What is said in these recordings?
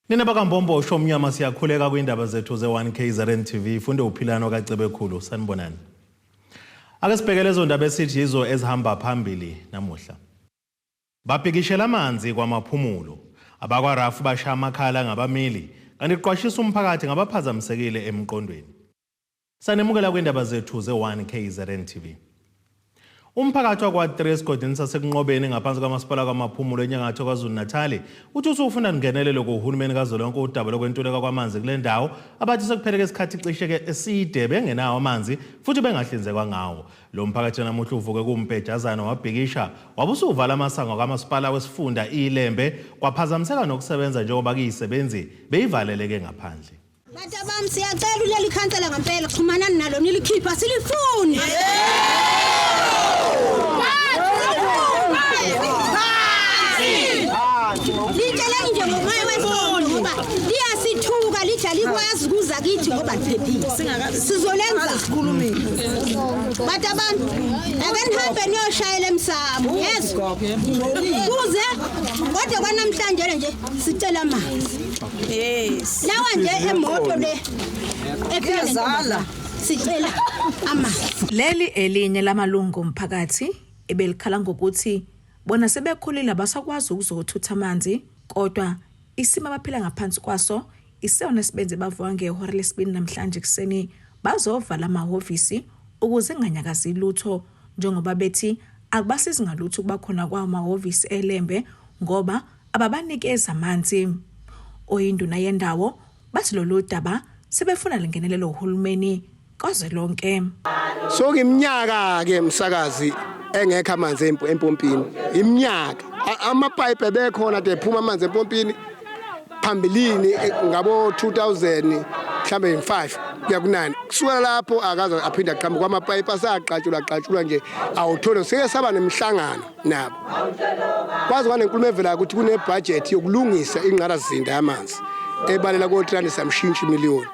Nina bakambombo shomnyama siyakhuleka kwindaba zethu ze1KZTV funde uphilano kaCebekhulu sanibonani. Ake sibhekele lezo ndaba esithi yizo ezihamba phambili namuhla. Bapikishela amanzi Kwamaphumulo. Abakwa Bashaya Amakhala ngabameli kanti kuqwashisa umphakathi ngabaphazamisekile emqondweni. Sanemukela kwindaba zethu ze1KZTV. Umphakathi wakwa-3 esigodini sasekunqobeni ngaphansi kamasipala Kwamaphumulo enyakatho KwaZulu-Natal uthi usufuna ngenelelo kuhulumeni kazwelonke udaba lokwentuleka kwamanzi kule ndawo abathi sekupheleke isikhathi cishe eside bengenawo amanzi futhi bengahlinzekwa ngawo. Lo mphakathi namuhla uvuke kumpejazana wabhikisha wabusuvala amasango kamasipala wesifunda iLembe kwaphazamiseka nokusebenza njengoba kuyisebenzi beyivaleleke ngaphandle. Batabam siyacela uleli khansela ngempela xhumanani nalo nilikhipha silifune. Litshela nje ngomoya wesonto ngoba liyasithuka lidla likwazi ukuza kithi ngoba liphephile. Sizolenza sikhulumile. Batabam ake nihambe niyoshayela emsamo. Yes. Kuze kodwa kwanamhlanje nje sicela amanzi. Yes. Lawa nje emoto le ephezala sicela amanzi. Leli elinye lamalungu omphakathi ebelikhala ngokuthi bona sebekhulile abasakwazi ukuzothutha amanzi kodwa isimo abaphila ngaphansi kwaso isona sibenze bavuka ngehora lesibini namhlanje kuseni bazovala amahhovisi ukuze nganyakazi lutho njengoba bethi akubasizi ngalutho kuba khona kwamahhovisi eLembe ngoba ababanikeza amanzi. Oyinduna yendawo bathi lolu daba sebefuna lengenelelo uhulumeni kazwelonke. So iminyaka ke msakazi engekho amanzi empompini iminyaka amapipe bekhona dephuma amanzi empompini phambilini ngabo 2000 mhlambe 5 kuya ku9 kusukela lapho akaza aphinda aqhamuka kwamapipe asaqatshulwa nje awuthole sike saba nemhlangano nabo kwazi kwanenkulumo evela ukuthi kune budget yokulungisa inqarazinda yamanzi ebalela ko3 samshintsha miliyoni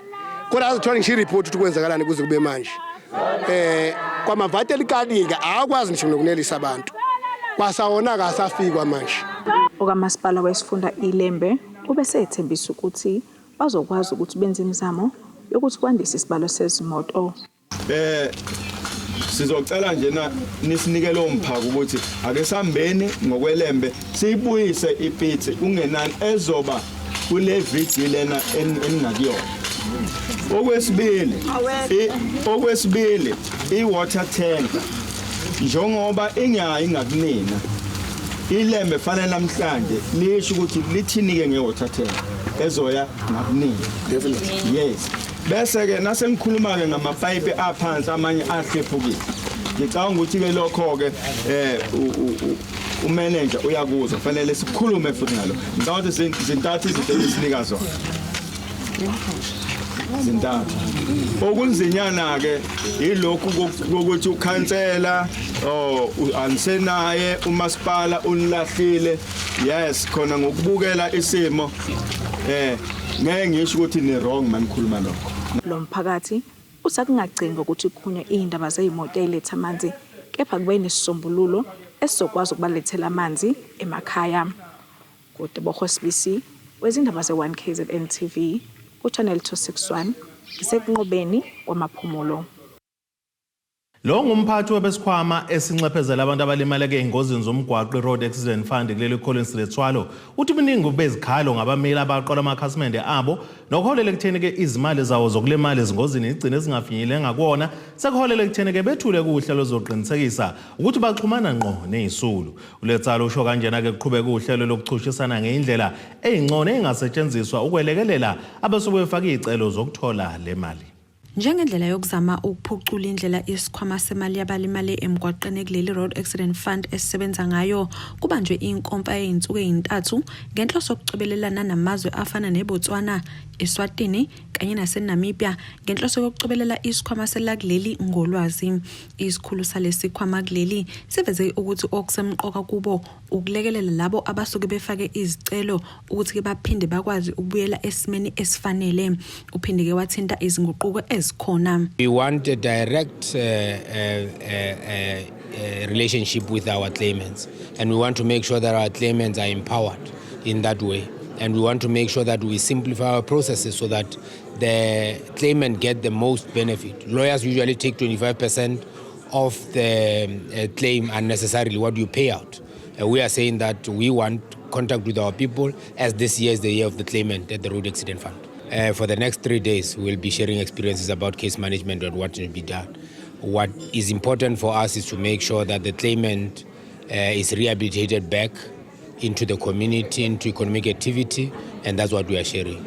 kodwa azithola ngisho report ukuthi kwenzakalani kuze kube manje kwamavate likaninga akwazi ngisho nokunelisa abantu kwasawona akasafikwa manje. Okamasipala wesifunda iLembe ubese ethembisa ukuthi bazokwazi ukuthi benze imizamo yokuthi kwandise isibalo sezimoto. Sizocela nje nisinikele umphako ukuthi ake sambeni ngokweLembe siyibuyise ipitsi kungenani ezoba kule video lena eningakuyona. Okwesibili i-water tank njengoba ingakunina iLembe fanele namhlanje lisho ukuthi lithinike nge-water tank ezoya ngakunina. Yes. Bese ke nasenikhuluma ke ngamapipe aphansi amanye ahlephukile. Ngicabanga ukuthi ke lokho ke umanager uyakuzwa fanele sikhulume futhi ngalo. Ngicabanga ukuthi zintathu izinto esinika zona. Zintathu. Okunzinyana ke ilokhu ukuthi ukhansela ansenaye umasipala unilahlile. Yes khona ngokubukela isimo ngeke ngisho ukuthi ni wrong manikhuluma lokho. Lo mphakathi usakungagcini ukuthi kukhunye indaba zezimoto eziletha amanzi kepha kube nesisombululo esizokwazi ukubalethela amanzi emakhaya. Kodwa bohosibisi wezindaba ze1KZTV kuchannel 261 ngisekunqobeni Kwamaphumulo. Lo ngumphathi webesikhwama esinxephezela abantu abalimaleke engozini zomgwaqo road accident fund kuleli Collins lethwalo uthi miningi bezikhalo ngabameli abaqola amakhasimende abo nokuholela ekutheni ke izimali zawo zokulimala ezingozini igcine ezingafinyelele ngakuona sekuholela ekutheni ke bethule kuhle lozoqinisekisa ukuthi baxhumana ngqo nezisulu. Ulethalo usho kanjena ke kuqhubeka uhlelo lokuchushisana ngeindlela ezingcono engasetshenziswa ukwelekelela abesuke befaka izicelo zokuthola le mali. Njengendlela yokuzama ukuphucula indlela isikhwama semali yabalimale emgwaqeni kuleli road accident fund esisebenza ngayo kubanjwe inkomfa eyinsuku ezintathu ngenhloso yokucobelelana namazwe afana neBotswana, eSwatini kanye naseNamibia ngenhloso yokucobelela isikhwama selakuleli ngolwazi. Isikhulu salesikhwama kuleli siveze ukuthi okusemqoka kubo ukulekelela labo abasuke befake izicelo ukuthi ke baphinde bakwazi ukubuyela esimeni esifanele. Uphinde ke wathinta izinguquko ezikhona. We want a direct relationship with our claimants, and we want to make sure that our claimants are empowered in that way. And we want to make sure that we simplify our processes so that the claimant get the most benefit. Lawyers usually take 25% of the claim unnecessarily, what you pay out. We are saying that we want contact with our people, as this year is the year of the claimant at the Road Accident Fund. For the next 3 days, we'll be sharing experiences about case management and what should be done. What is important for us is to make sure that the claimant is rehabilitated back into the community, into economic activity, and that's what we are sharing.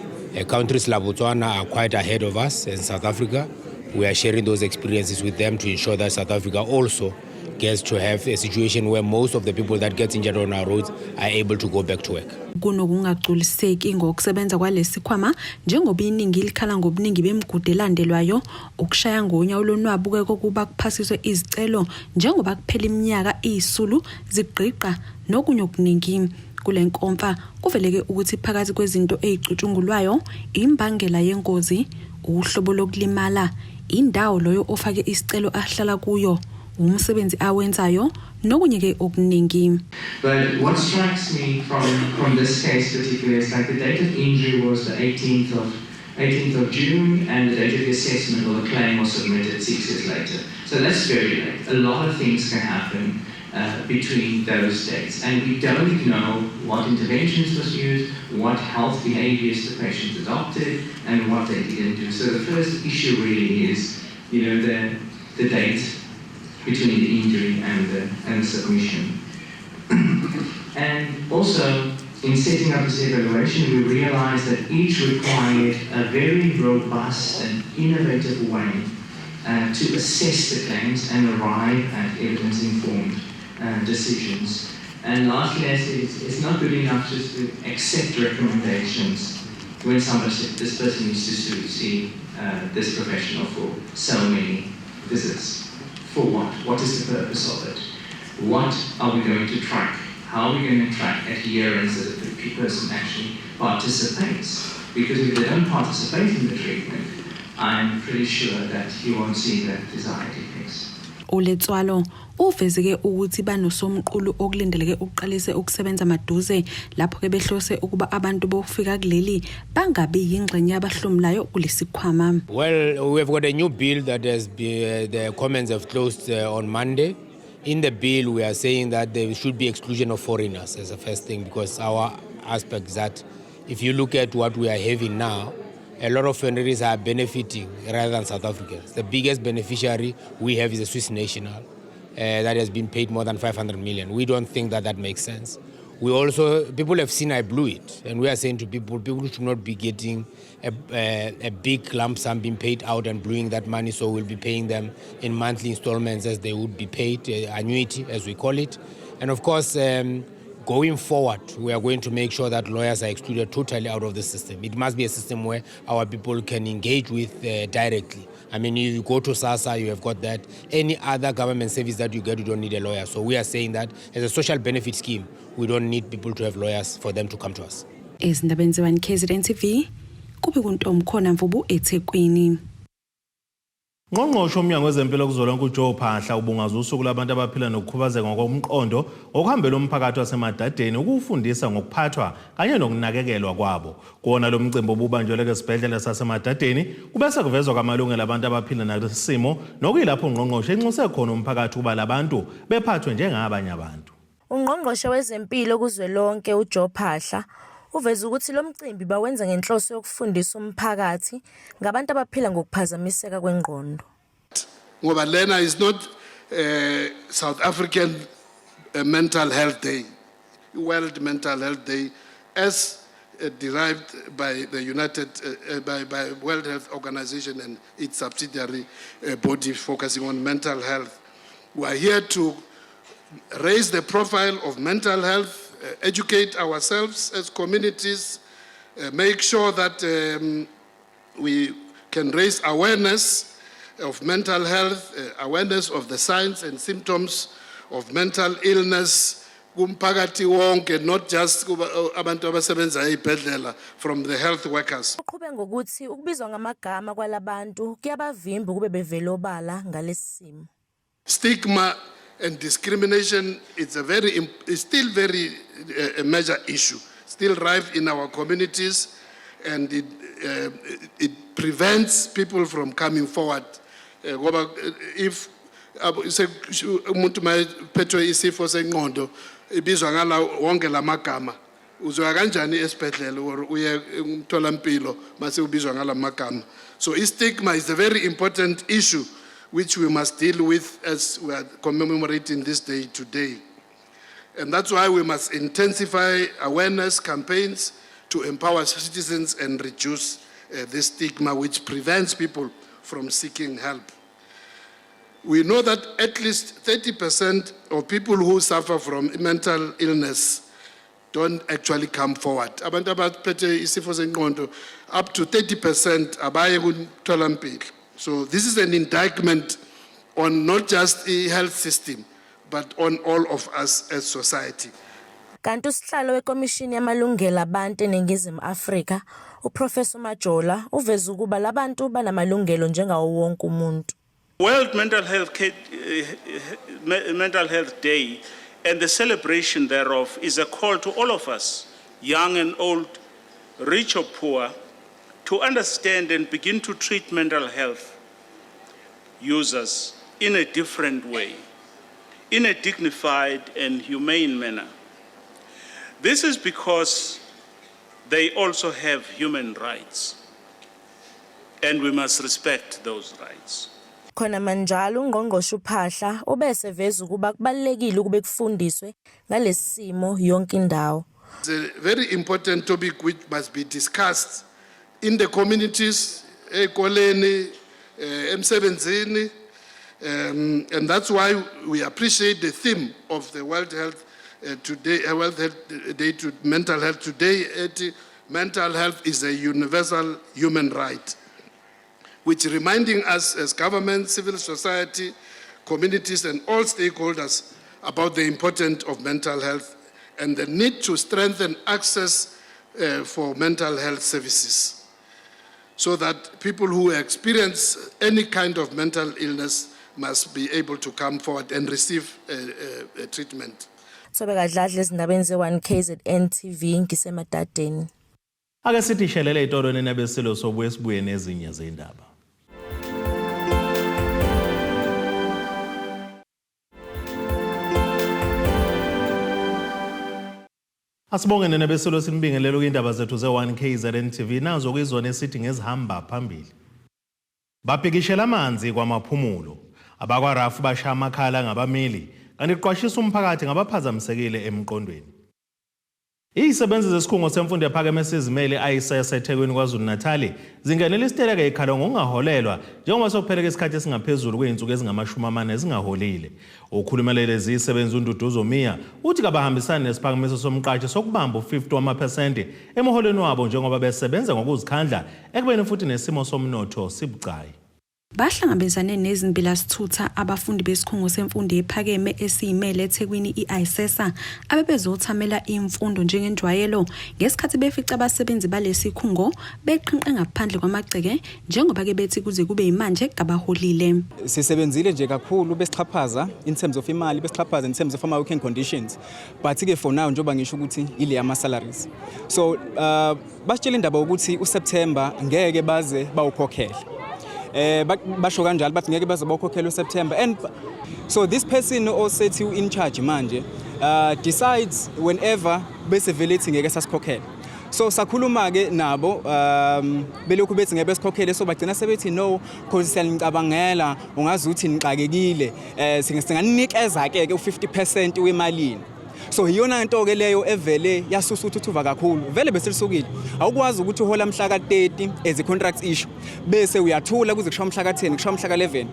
Countries like Botswana are quite ahead of us in South Africa. We are sharing those experiences with them to ensure that South Africa also gets to have a situation where most of the people that get injured on our roads are able to go back to work. Kunokungagculiseki ngokusebenza kwalesikhwama njengoba iningi likhala ngobuningi bemigudu elandelwayo ukushaya ngonyawo lonwabuke kokuba kuphasiswe izicelo njengoba kuphela iminyaka eyisulu zigqiqa nokunye okuningi. Kule nkomfa kuveleke ukuthi phakathi kwezinto ezicutshungulwayo imbangela yengozi, uhlobo lokulimala, indawo loyo ofake isicelo ahlala kuyo, umsebenzi awenzayo nokunye ke okuningi. But what strikes me from this case particularly is like the date of injury was the 18th of June, and the date of the assessment or the claim was submitted 6 years later. So that's very late. A lot of things can happen between those dates, and we don't know what interventions was used, what health behaviors the patient adopted, and what they didn't do. So the first issue really is, the date between the injury and the submission. And also, in setting up this evaluation, we realized that each required a very robust and innovative way to assess the claims and arrive at evidence-informed decisions. And lastly, I said it's not good enough just to accept recommendations when somebody said this person needs to see this professional for so many visits. For what? What is the purpose of it? What are we going to track? How are we going to track adherence so that the person actually participates? Because if they don't participate in the treatment, I'm pretty sure that you won't see the desired effects. Oletswalo uvezeke ukuthi banosomqulu okulindeleke uqalise ukusebenza maduze lapho ke behlose ukuba abantu bokufika kuleli bangabi yingxenye abahlomlayo kulesikhwama. Well, we have got a new bill that has been, the comments have closed on Monday. In the bill, we are saying that there should be exclusion of foreigners as the first thing, because our aspect is that if you look at what we are having now, a lot of foreigners are benefiting rather than South Africans. The biggest beneficiary we have is a Swiss national that has been paid more than 500 million. We don't think that makes sense. We also, people have seen I blew it, and we are saying to people should not be getting a big lump sum being paid out and blowing that money, so we'll be paying them in monthly installments as they would be paid, annuity as we call it. And of course, going forward, we are going to make sure that lawyers are excluded totally out of the system. It must be a system where our people can engage with directly. I mean, you go to SASSA, you have got that. Any other government service that you get, you don't need a lawyer. So we are saying that as a social benefit scheme, we don't need people to have lawyers for them to come to us. Ezindabeni ze-1KZTV, kube kuntomkhona Mvubu eThekwini. Ngqongqoshe uMnyango wezempilo kuzolonke uJoe Phaahla ubungaza usuku labantu abaphila nokukhubazeka ngokomqondo okuhambela umphakathi wasemadadeni ukufundisa ngokuphathwa kanye nokunakekelwa kwabo. Kuona lo mcimbi obubanjwe esibhedlela sasemadadeni kubese kuvezwa kwamalungelo abantu abaphila nalesimo nokuyilapho ungqongqoshe enxuse khona umphakathi kuba labantu bephathwe njengabanye abantu. Ungqongqoshe wezempilo kuzwelonke uJoe Phaahla uveza ukuthi lo mcimbi bawenza ngenhloso yokufundisa umphakathi ngabantu abaphila ngokuphazamiseka kwengqondo. Ngoba lena is not South African Mental Health Day, World Mental Health Day, as derived by the by World Health Organization and its subsidiary body focusing on mental health. We are here to raise the profile of mental health, educate ourselves as communities, make sure that we can raise awareness of mental health, awareness of the signs and symptoms of mental illness, kumphakathi wonke, not just abantu abasebenza ezibhedlela, from the health workers. Uqhube ngokuthi ukubizwa ngamagama kwalabantu kuyabavimba kube bevela obala ngalesimo. Stigma and discrimination is still very a major issue, still rife in our communities, and it prevents people from coming forward. If umuntu maphethwe isifo sengqondo ibizwa ngala wonke lamagama, uzwa kanjani esibhedlela or uye umtholampilo mase ubizwa ngala magama? So stigma is a very important issue which we must deal with as we are commemorating this day today. And that's why we must intensify awareness campaigns to empower citizens and reduce this stigma which prevents people from seeking help. We know that at least 30% of people who suffer from mental illness don't actually come forward. Abantu abaphethe isifo sengqondo, up to 30% abaye kumtholampilo. So this is an indictment on not just the health system, but on all of us as society. Kanti usihlalo wekomishini yamalungelo abantu eNingizimu Afrika, uProfessor Majola, uveza ukuba labantu banamalungelo njengawo wonke umuntu. World Mental Health Day and the celebration thereof is a call to all of us, young and old, rich or poor, to understand and begin to treat mental health users in a different way, in a dignified and humane manner. This is because they also have human rights, and we must respect those rights. Khona manjalo ungqongqoshe uPhahla ubeseveza ukuba kubalekile ukube kufundiswe ngalesimo yonke indawo. It's a very important topic which must be discussed in the communities, ekoleni, emsebenzini, and that's why we appreciate the theme of the World Health Day to Mental Health today. Mental health is a universal human right, which reminding us as government, civil society, communities, and all stakeholders about the importance of mental health and the need to strengthen access for mental health services, so that people who experience any kind of mental illness must be able to come forward and receive treatment. Sobekadladla ezindabeni ze1KZTVNews ngisemadadeni. Ake sithi shelele itorweni nebesilo sobuye sibuye nezinye zindaba. Asibonge nebesilo sinibingelelo kwindaba zethu ze1KZTV nazo kuyizona esithi ngezihamba phambili. Bapikishela amanzi Kwamaphumulo.Abakwa Bashaya Amakhala ngabameli kanti iqwashisa umphakathi ngabaphazamisekile emqondweni. Izisebenzi zesikhungo semfundo ephakeme sizimele ayisesethekwini KwaZulu-Natal zingenela isiteleka ekhalo ngokungaholelwa njengoba sokupheleka isikhathi esingaphezulu kweinsuku ezingama40 ezingaholile. Ukhulumela lezi izisebenzi uNduduzo Mia uthi kabahambisana nesiphakamiso somqashi sokubamba u50% emaholweni wabo njengoba besebenza ngokuzikhandla ekubeni futhi nesimo somnotho sibucayi. Bahlangabezane nezimbilasithutha abafundi besikhungo semfundo ephakeme esiyimele eThekwini iAisesa abebezothamela imfundo njengenjwayelo ngesikhathi befica abasebenzi balesikhungo beqhinqe ngaphandle kwamagceke njengoba ke bethi kuze kube imanje kabaholile. Sisebenzile nje kakhulu besichaphaza in terms of imali, besichaphaza in terms of ama working conditions, but ke for now njoba ngisho ukuthi ile ama salaries. So basitshela indaba ukuthi uSeptember ngeke baze bawukhokhela. Basho kanjalo bathi ngeke baze bawukhokhela uSeptember, and so this person also to in charge manje decides whenever bese velethi ngeke sasikhokhela. So sakhuluma ke nabo belokhu bethi ngeke besikhokhele, so bagcina sebethi no because siyanicabangela ungazi ukuthi niqakekile singanikeza ke u50% wemalini. So iyona into ke leyo evele yasusuthuva kakhulu. Vele bese lisukile awukwazi ukuthi uhola mhla ka30 as a contract issue bese uyathula kuze kusho mhla ka10 kusho mhla ka11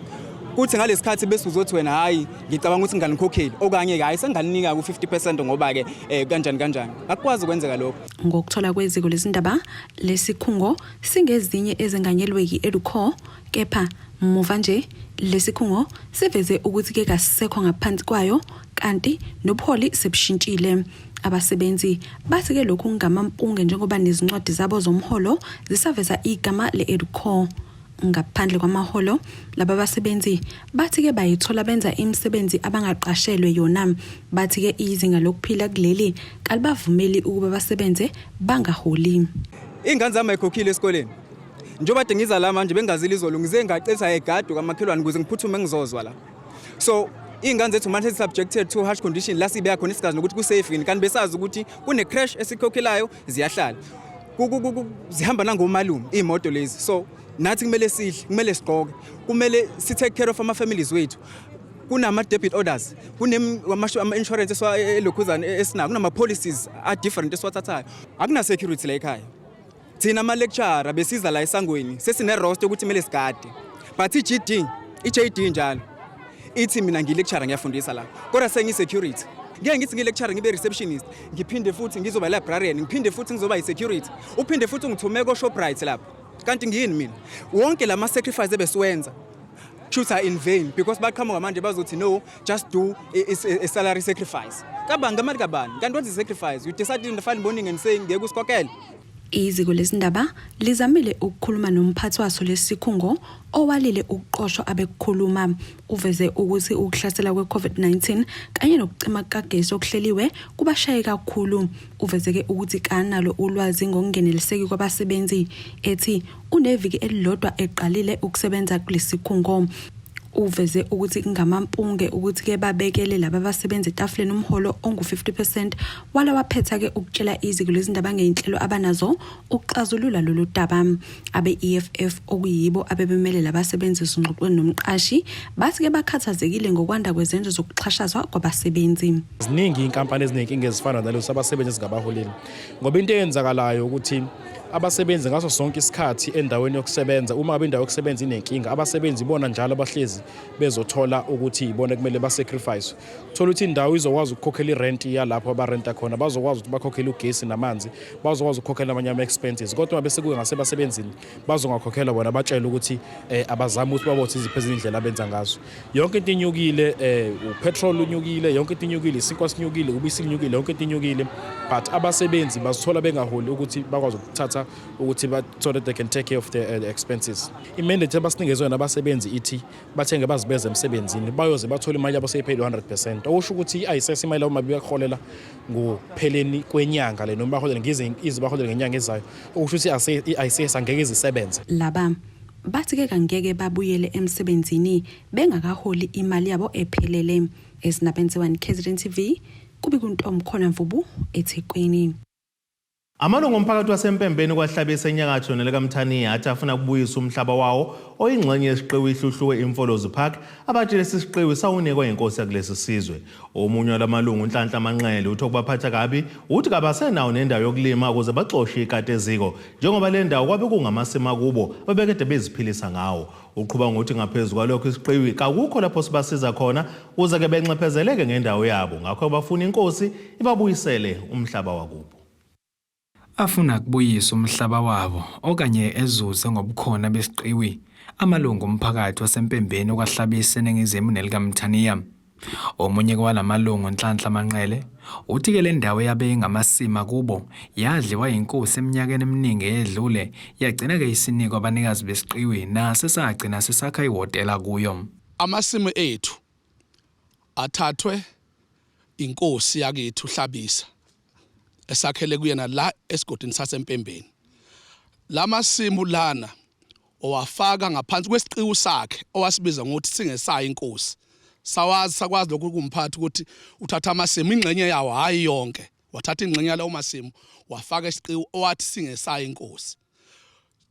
kuthi ngalesikhathi bese uzothi wena hayi ngicabanga ukuthi ngiganikhokheli okanye ke hayi senganinika ku50% ngoba ke kanjani akwazi ukwenzeka lokho. Ngokuthola kweziko lezindaba lesikhungo singezinye ezinganyelweki educo kepha muva nje lesikhungo siveze ukuthi ke kasisekho ngaphansi kwayo kanti nobuholi sebushintshile. Abasebenzi bathi ke lokhu ngamampunge njengoba nezincwadi zabo zomholo zisaveza igama leEduco. Ngaphandle kwamaholo laba basebenzi bathi ke bayithola benza imisebenzi abangaqashelwe yona, bathi ke izinga lokuphila kuleli kalibavumeli ukuba basebenze bangaholi. Ingane zami ayikhokhile esikoleni. Njengoba de ngiza la manje bengazili izolo ngize ngaqetha egado kamakhelwane ukuze ngiphuthume ngizozwa la. So ingane zethu manje subjected to harsh condition la sibe yakhona isigazi nokuthi ku safe yini kanti besazi ukuthi kune crash esikhokhelayo ziyahlala. Zihamba nangomalume imoto lezi. So nathi kumele sidle, kumele sigqoke, kumele si take care of ama families wethu. Kunama debit orders, kunama insurance elokhuzana esinako, kunama policies are different esiwathathayo. Akuna security la ekhaya. Thina ama lecturer besiza la esangweni sesine roster ukuthi kumele sigade. But iJD njalo. Ithi mina ngilecturer ngiyafundisa la. Kodwa sengi security. Ngeke ngithi ngilecturer ngibe receptionist, ngiphinde futhi ngizoba librarian, ngiphinde futhi ngizoba security. Uphinde futhi ngithume ko Shoprite lapha. Kanti ngiyini mina? Wonke lama sacrifice ebesiwenza shoots are in vain because baqhamuka manje bazothi no, just do a salary sacrifice. Kabanga mali kabani? Kanti what is sacrifice? You decide in the file morning and saying ngeke usikhokhele. Iziko lesindaba lizamile ukukhuluma nomphathi waso lesikhungo owalile ukuqoshwa abekukhuluma uveze ukuthi ukuhlasela kwe-COVID-19 kanye nokucima kagesi okuhleliwe kubashaye kakhulu. Uveze ke ukuthi kanalo ulwazi ngokungeneliseki kwabasebenzi ethi uneviki elilodwa eqalile ukusebenza kulesikhungo. Uveze ukuthi kungamampunge ukuthi ke babekele laba basebenza etafuleni umholo ongu 50% wala waphetha ke ukutshela iziko lezindaba ngeinhlelo abanazo ukuxazulula lolu daba. Abe EFF okuyibo abebemele labasebenzi singxoxweni nomqashi bathi ke bakhathazekile ngokwanda kwezenzo zokuxhashazwa kwabasebenzi. Ziningi inkampani ezinenkinga ezifana nalezo abasebenzi ezingabaholeli ngoba into eyenzakalayo ukuthi abasebenzi ngaso sonke isikhathi endaweni yokusebenza uma abindawo yokusebenza inenkinga abasebenzi bona njalo abahlezi bezothola ukuthi ibona kumele ba sacrifice thola ukuthi indawo izokwazi ukukhokhela irent yalapho abarenta khona bazokwazi ukuthi bakhokhele ugesi namanzi bazokwazi ukukhokhela amanye ama expenses kodwa bese kuye ngasebasebenzini bazongakhokhela bona batshela ukuthi abazama ukuthi babothi iziphezulu indlela abenza ngazo yonke into inyukile upetrol unyukile yonke into inyukile isinkwa sinyukile ubisi linyukile yonke into inyukile but abasebenzi bazithola bengaholi ukuthi bakwazi ukuthatha ukuthi so that they can take care of their expenses. Imandate abasinikezwe nabasebenzi ithi bathenge bazibeze emsebenzini bayoze bathola imali yabo seyipheli 100%. Okusho ukuthi ayisese imali uma beyakholela ngopheleni kwenyanga le noma baholela baholela ngenyanga ezayo. Okusho ukuthi ayisese angeke izisebenze. Laba bathi ke kangeke babuyele emsebenzini bengakaholi imali yabo ephelele. NGABAMELI.1KZTV kubi kuntombi khona Mvubu eThekwini. Amalungu omphakathi wasempembeni kwahlabisa enyakatho nelekaMthaniya athi afuna kubuyisa umhlaba wawo oyingxenye yesiqiwi ihluhluwe Imfolozi Park abathi lesi siqiwi sawunikwa inkosi yakulesi sizwe. Omunye walamalungu uNhlanhla Manqele uthi okubaphatha kabi uthi kabasenawo nendawo yokulima ukuze baxoxe ikati eziko njengoba le ndawo kwabe kungamasima kubo babekade beziphilisa ngawo. Uqhuba ngokuthi ngaphezulu kwalokho isiqiwi kakukho lapho sibasiza khona ukuze ke benxephezeleke ngendawo yabo ngakho bafuna inkosi ibabuyisele umhlaba wakubo. Afuna kubuyisa umhlaba wabo okanye ezuze ngobukhona besiqiwi amalungu omphakathi wasempembeni okwahlabisa eNingizimu nelikaMthaniya. Omunye kwalamalungu uNhlanhla Manqele uthi ke le ndawo yabe ingamasima kubo yadliwa inkosi eminyakeni eminingi edlule yagcina ke isinikwa abanikazi besiqiwi nase sagcina sesakha ihotela kuyo. Amasimo ethu athathwe inkosi yakethu Hlabisa esakhele kuyena la esigodini sasempembeni. Lamasimu lana owafaka ngaphansi kwesiqiwu sakhe owasibiza ngokuthi singesayo inkosi. Sakwazi lokhu kumphathi ukuthi uthatha amasimu ingxenye yawo hayi yonke. Wathatha ingxenye yalawo masimu wafaka isiqiwu owathi singesayo inkosi.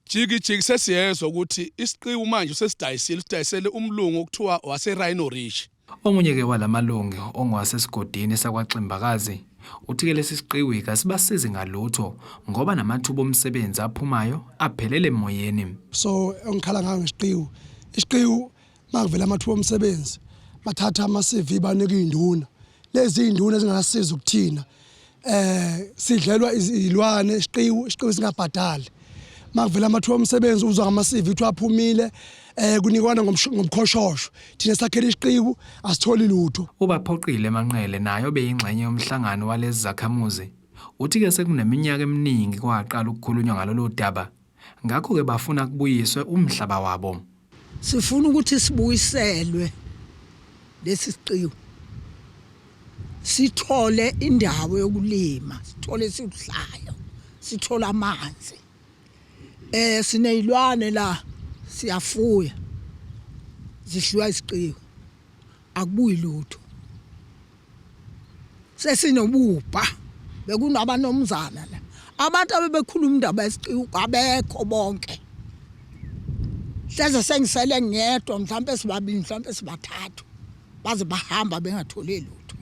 Jiki sesiyezwa ukuthi isiqiwu manje usesidayisele umlungu okuthiwa wase Rhino Ridge. Omunye ke walamalungu ongwasesigodini sakwaXimbakazi uthi ke lesi siqiwi kasibasizi ngalutho ngoba namathuba omsebenzi aphumayo aphelele emoyeni. So ngikhala ngayo ngesiqiwi. Isiqiwi makuvela amathuba omsebenzi bathatha ama-CV banika induna. Lezi induna zingasisiza ukuthina. Sidlelwa izilwane isiqiwi singabhadali. Makuvela amathuba omsebenzi uzwa ngama-CV uthi aphumile kunikwana ngomkhoshosho thina sakhela isiqiwi asitholi lutho. Ubaphoqile Manqele nayo beyingxenye yomhlangano walezi zakhamuzi uthi ke sekuneminyaka eminingi kwaqala ukukhulunywa ngalolu daba ngakho-ke bafuna kubuyiswe umhlaba wabo. Sifuna ukuthi sibuyiselwe lesi siqiwo. Sithole indawo yokulima, sithole isihlalo, sithole amanzi. Sineyilwane la siyafuya. Zihliwa isiqiwo. Akubuyi lutho. Sesinobupha bekunabanomzana la. Abantu abebekhuluma indaba yesiqiwo abekho bonke. Hleze sengisele ngedwa mhlawumbe sibabili mhlawumbe sibathathu. Baze bahamba bengathole lutho.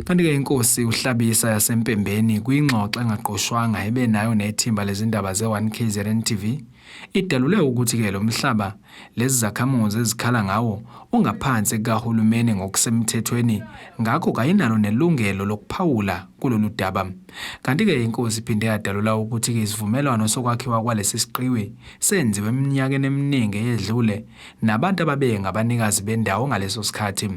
Kanti-ke inkosi uHlabisa yasempembeni kuyingxoxo engaqoshwanga ebe nayo nethimba lezindaba ze1KZTV idalule ukuthi-ke lo mhlaba lezi zakhamuzi ezikhala ngawo ungaphansi kahulumeni ngokusemthethweni ngakho kayinalo nelungelo lokuphawula kulolu daba. Kanti-ke inkosi iphinde yadalula ukuthi-ke isivumelwano sokwakhiwa kwalesi siqiwi senziwe eminyakeni eminingi eyedlule nabantu ababengabanikazi bendawo ngaleso sikhathi.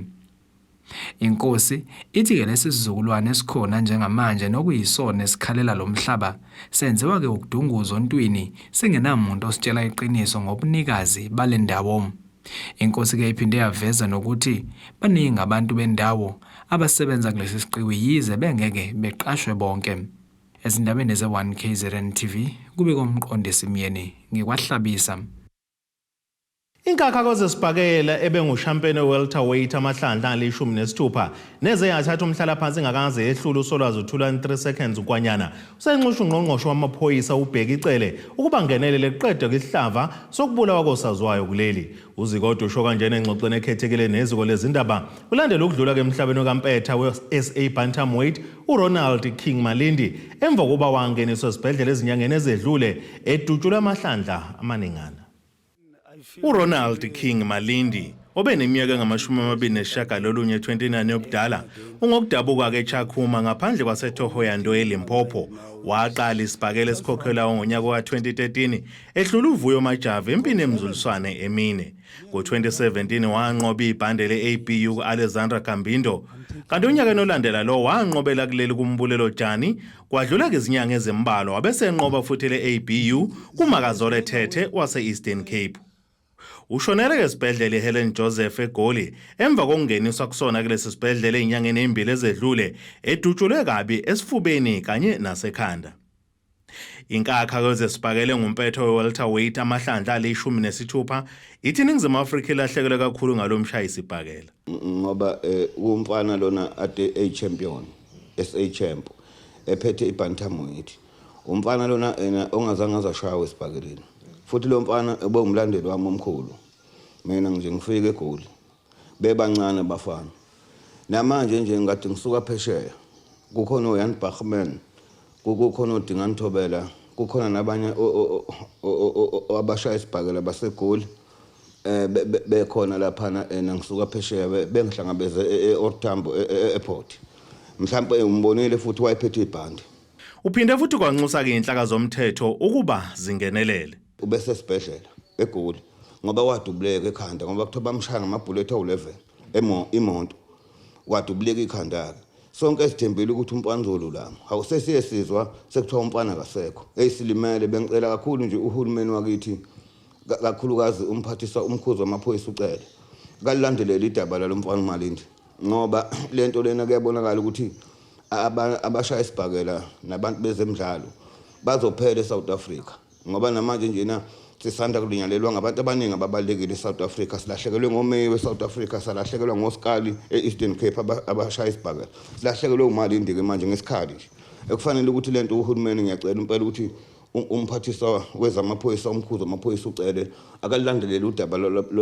Inkosi ithi-ke lesi sizukulwane esikhona njengamanje nokuyisona esikhalela lo mhlaba senziwa-ke ukudunguza ontwini singenamuntu ositshela iqiniso ngobunikazi bale ndawo. Inkosi-ke iphinde yaveza nokuthi baningi abantu bendawo abasebenza kulesi siqiwi yize bengeke beqashwe bonke. Ezindabeni ze1KZTV kube komqondisi Myeni ngikwaHlabisa. Inkakha kozesibhakela ebengushampiyoni welterweight amahlandla ali-16 neze yathatha umhlalaphansi ngakaze yehlula uSolwazi uthula 3 seconds ukwanyana usenxusha ungqongqoshe wamaphoyisa ubheka icele ukuba ngenelele kuqedwe kwisihlava sokubulawa kosaziwayo kuleli. Uzikodo usho kanjena engxoxweni ekhethekile neziko lezindaba ulandela ukudlula kwemhlabeni kampetha we-SA bantamweight uRonald King Malindi emva kokuba wangeniswa esibhedlela ezinyangeni ezedlule edutshulwe amahlandla amaningana. uRonald King Malindi obeneminyaka engama-29 29 yobudala ungokudabuka eChakuma ngaphandle kwaseThohoyandwe eLimpopo waqala isibhakela esikhokhelwayo ngonyaka ka-2013 ehlula uVuyo Majava empini emzuliswane emine. Ngo-2017 wanqoba ibhande le-ABU ku-Alexandra Gambindo kanti unyakeni olandela lo wanqobela kuleli kumbulelo Jani kwadlula izinyanga ezimbalwa wabesenqoba futhi le-ABU kuMakazole Thethe wase-Eastern Cape. Ushonele esibhedlela iHelen Joseph eGoli emva kokungeniswa kusona kulesi sibhedlela ezinyangeni ezimbili ezedlule edutshulwe kabi esifubeni kanye nasekhanda. Inkakha kwezesibhakele ngumpetho we-welterweight amahlandla ali-16 ithi iNingizimu Afrika ilahlekelwe kakhulu ngalomshayisibhakela. Ngoba umfana lona ade A-champion, SA champ, ephethe ibantamweight. Umfana lona ongazange azashaywa esibhakeleni. Futhi lo mfana ubengumlandeli wami omkhulu. Mina nje ngifike eGoli. Bebancane bafana. Namanje nje ngathi ngisuka phesheya. Kukhona uYan Bachman, kukhona uDingani Thobela, kukhona nabanye abashaya isibhakela baseGoli. Bekhona laphana ngisuka phesheya bengihlangabeze eOrtambo airport. Mhlawumbe umbonile futhi wayephethe ibhandi. Uphinde futhi kwanxusa ke inhlaka zomthetho ukuba zingenelele. Ubese sibhedlela eGoli ngoba wadubuleka ekhanda ngoba kuthiwa bamshaya ngamabhullet awu11 imoto wadubuleka ikhanda. Sonke sithembile ukuthi umfana uzolulama. Awusesiye sizwa sekuthiwa umfana akasekho. Eyisilimele bengicela kakhulu nje uhulumeni wakithi kakhulukazi umphathisa umkhuzo wamaphoyisa ucele kalilandelela idaba lalomfana Malindi ngoba lento lena kuyabonakala ukuthi abashaya isibhakela nabantu bezemidlalo bazophela eSouth Africa ngoba namanje njena sisanda kulinyalelwa ngabantu abaningi ababalekile eSouth Africa. Silahlekelwe ngomeyi weSouth Africa, salahlekelwa ngoSkali eEastern Cape abashaya isibhakela, silahlekelwe uMalindi ke manje ngesikhathi ekufanele ukuthi lento uhulumeni ngiyacela impela ukuthi umphathisa wezamaphoyisa omkhuzo amaphoyisa ucele akalilandelela udaba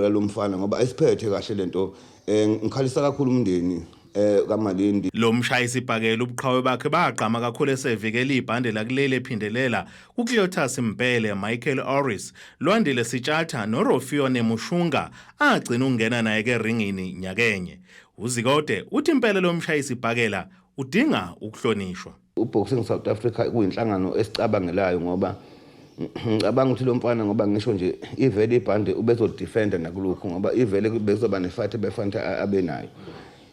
lomfana ngoba ayisiphethe kahle lento. Ngikhalisa kakhulu umndeni kaMalindi. Lo mshayisibhakela ubuqhawe bakhe baqhama kakhulu esevikela ibhande lakuleli ephindelela kuCleotas Mpele, Michael Oris, Lwandile Sitshatha noRofio Nemushunga agcina ungena naye keringini nyakenye. Uzikode uthi impela lo mshayisibhakela udinga ukuhlonishwa. Uboxing South Africa kuyinhlangano esicabangelayo ngoba ngicabanga ukuthi lo mfana ngoba ngisho nje ivele ibhande ubezodefenda nakulokho ngoba ivele bezoba nefight befanta abenayo.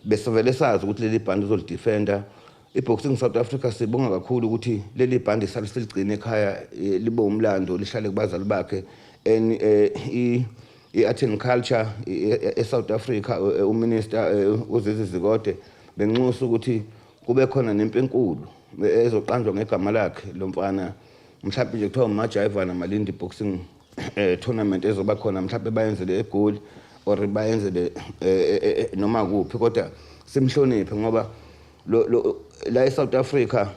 Besivele sazi ukuthi leli bhande uzolidefenda iboxing South Africa sibonga kakhulu ukuthi leli bhandi sale siligcine ekhaya libe umlando lihlale kubazali bakhe i-art and culture e-South Africa uminister uZizi Zikode benxusa ukuthi kube khona nempi enkulu ezoqanjwa ngegama lakhe lo mfana mhlawumbe nje kuthiwa uMajiva naMalindi boxing tournament ezoba khona mhlawumbe bayenzele eGoli or bayenzele noma kuphi kodwa simhloniphe ngoba la eSouth Africa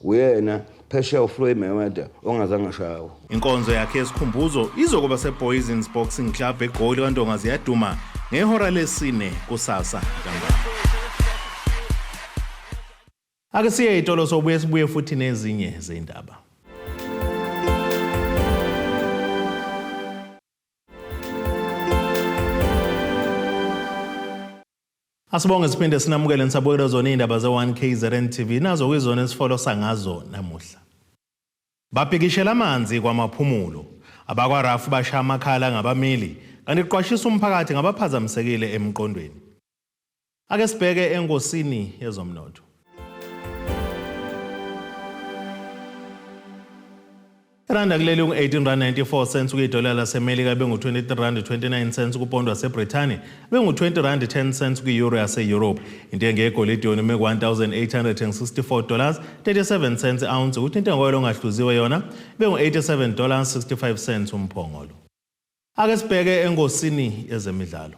uyena phesheya uFloyd Mayweather ongazange ashawo. Inkonzo yakhe yesikhumbuzo izokuba seBoysens Boxing Club eGoli kaNdongazi yaduma ngehora lesine kusasa ntambama. Ake siye itolo sobuye sibuye futhi nezinye zeindaba. Asibonge siphinde sinamukele nisabukela zona indaba ze1KZTV nazo kwizona esifolo sangazo namuhla. Bapikishela amanzi Kwamaphumulo. AbakwaRafu Bashaya Amakhala ngabameli kanti iqwashisa umphakathi ngabaphazamisekile emqondweni. Ake sibheke enkosini yezomnotho. Randa kuleli u-18.94 kwidola laseMelika bengu-23.29 kupondo waseBrithani bengu-20.10 kwi-euro yase-Europe. Intengo yegolide yonime $1,864.37 ounce ukuthi intengo yoilo ngahluziwe yona bengu-$87.65 umphongolo. Ake sibheke enkosini yezemidlalo.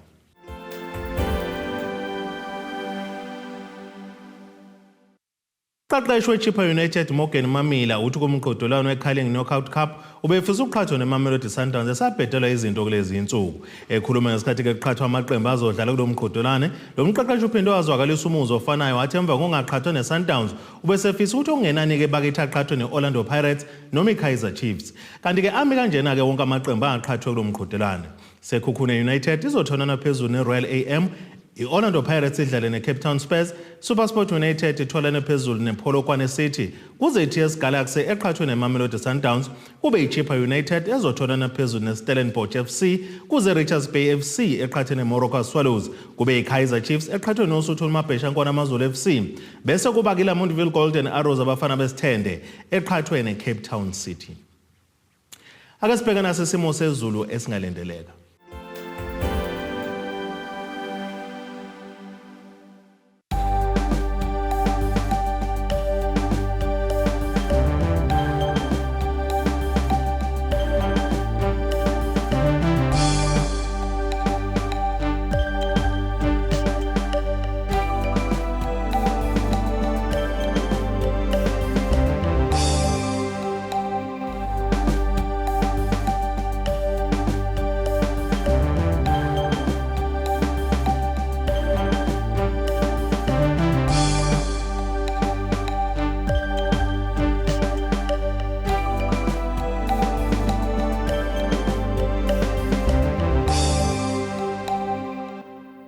Qaqeshwe Chippa United Morgan Mamila uthi kumqhudelwano weCurling Knockout Cup ubefisa ukuqhathwa neMamelodi Sundowns esabhedelwa izinto kulezi insuku. Ekhuluma ngesikhathi ke kuqhathwa amaqembu azodlala kulo mqhudelwano, lo mqeqeshi uphinde wazakalisa umuzwa ofanayo wathi emva kokungaqhathwa neSundowns ubesefisa ukuthi okungenani ke bakithi aqhathwe neOrlando Pirates noma iKaizer Chiefs. Kanti ke ami kanjena ke wonke amaqembu angaqhathwe kulo mqhudelwano. Sekhukhune United izothonana phezulu neRoyal AM, iOrlando Pirates idlale neCape Town Spurs, SuperSport United itholane phezulu nePolokwane City, kuze iTS Galaxy eqhathwe neMamelodi Sundowns, kube iChippa United ezotholana phezulu neStellenbosch FC, kuze Richards Bay FC eqhathwe neMoroka Swallows, kube iKaizer Chiefs eqhathwe noSuthu Mabhesha Nkwanamazulu FC, bese kuba iLamontville Golden Arrows abafana besithende eqhathwe neCape Town City. Ake sibheke nasesimo sezulu esingalendeleka.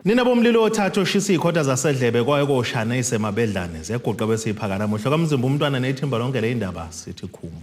Nina bomlilo othathu oshisa ikhotha zasedlebe kwaye koshana isemabedlane zeguqa besiphaka namuhla kamzimba umntwana nethimba lonke le indaba sithi khumu.